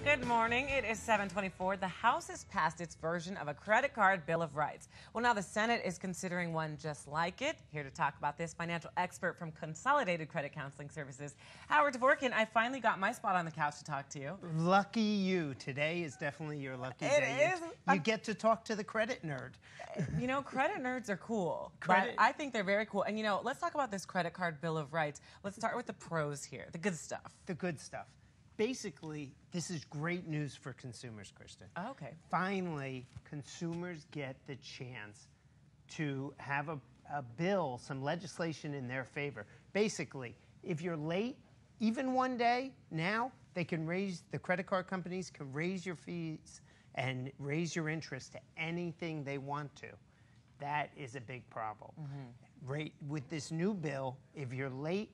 Good morning. It is 7:24. The House has passed its version of a credit card Bill of Rights. Well, now the Senate is considering one just like it. Here to talk about this, financial expert from Consolidated Credit Counseling Services, Howard Dvorkin. I finally got my spot on the couch to talk to you. Lucky you. Today is definitely your lucky day. It is. You get to talk to the credit nerd. You know, credit nerds are cool. I think they're very cool. And, you know, let's talk about this credit card Bill of Rights. Let's start with the pros here, the good stuff. The good stuff. Basically, this is great news for consumers, Kristen. Oh, okay. Finally, consumers get the chance to have a bill, some legislation in their favor. Basically, if you're late, even one day, now they can the credit card companies can raise your fees and raise your interest to anything they want to. That is a big problem. Right, with this new bill, if you're late,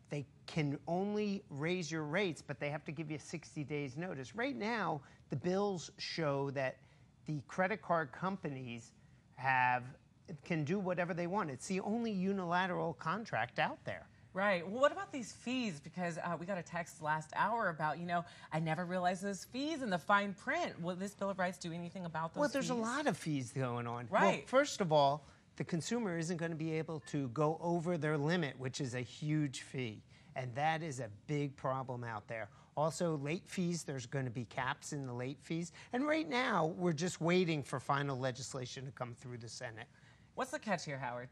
they can only raise your rates, but they have to give you 60 days notice. Right now, the bills show that the credit card companies can do whatever they want. It's the only unilateral contract out there. Right. Well, what about these fees? Because we got a text last hour about, you know, I never realized those fees in the fine print. Will this Bill of Rights do anything about those fees? Well, there's a lot of fees going on. Right. Well, first of all, the consumer isn't going to be able to go over their limit, which is a huge fee. And that is a big problem out there. Also, late fees, there's going to be caps in the late fees. And right now, we're just waiting for final legislation to come through the Senate. What's the catch here, Howard?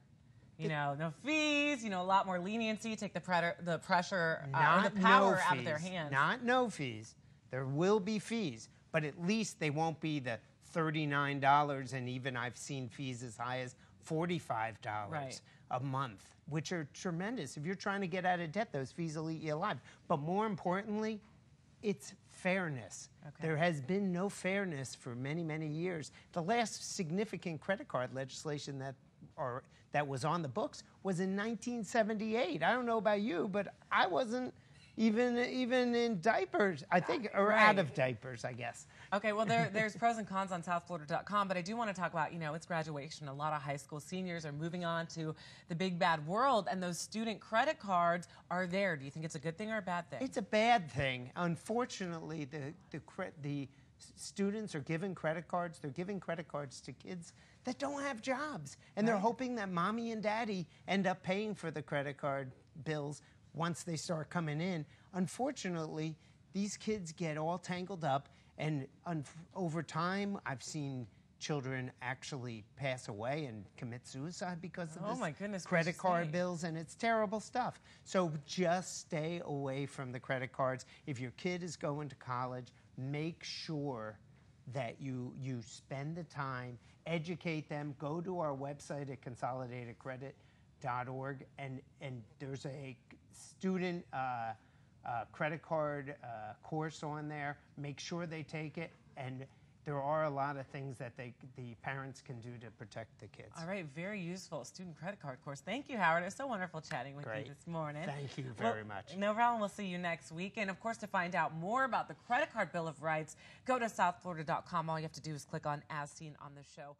You know, no fees, you know, a lot more leniency, take the pressure or the power out of their hands. Not no fees. There will be fees, but at least they won't be the $39, and even I've seen fees as high as $45 a month, which are tremendous. If you're trying to get out of debt, those fees will eat you alive. But more importantly, it's fairness. Okay. There has been no fairness for many, many years. The last significant credit card legislation that was on the books was in 1978. I don't know about you, but I wasn't even in diapers, I think, or out of diapers, I guess. Okay, well, there's pros and cons on southflorida.com, but I do want to talk about, you know, it's graduation. A lot of high school seniors are moving on to the big bad world, and those student credit cards are there. Do you think it's a good thing or a bad thing? It's a bad thing. Unfortunately, the students are given credit cards. They're giving credit cards to kids that don't have jobs, and they're hoping that mommy and daddy end up paying for the credit card bills once they start coming in. Unfortunately, these kids get all tangled up, and over time, I've seen children actually pass away and commit suicide because of this credit card bills, and it's terrible stuff. So just stay away from the credit cards. If your kid is going to college, make sure that you spend the time, educate them, go to our website at consolidatedcredit.org, and there's a student credit card course on there. Make sure they take it, and there are a lot of things that the parents can do to protect the kids. All right, very useful student credit card course. Thank you, Howard. It was so wonderful chatting with you this morning. Thank you very much. No problem. We'll see you next week. And, of course, to find out more about the credit card Bill of Rights, go to southflorida.com. All you have to do is click on As Seen on the Show.